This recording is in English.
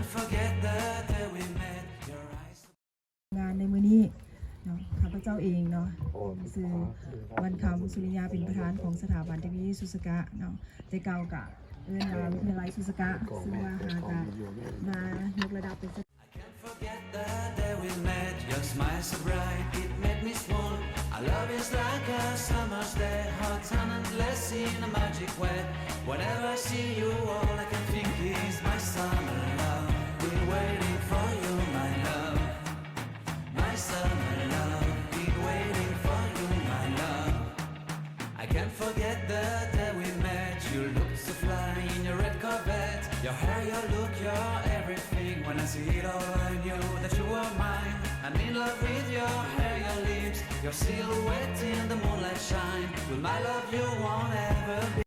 can't forget the day we met. Your eyes. งานในมื้อนี้เนาะข้าพเจ้าเองเนาะคือวันคำสุริยาเป็นประธานของสถาบันเทคโนโลยีสุสกะเนาะแต่เก่ากะเอิ้นว่าวิทยาลัยสุสกะซึ่งว่าหากะมายกระดับเป็น Can't forget the day we met. Your smile so bright, it made me swoon. Our love is like a summer's day, hot and endless in a magic way. Whenever I see you, all I can think is my summer love. Been waiting for you, my love. My summer love. Been waiting for you, my love. I can't forget the day we met. You looked so fly in your red Corvette. Your hair, your look, your everything. When I see it all, I knew that you were mine. I'm in love with your hair, your lips, your silhouette in the moonlight shine. With my love, you won't ever be.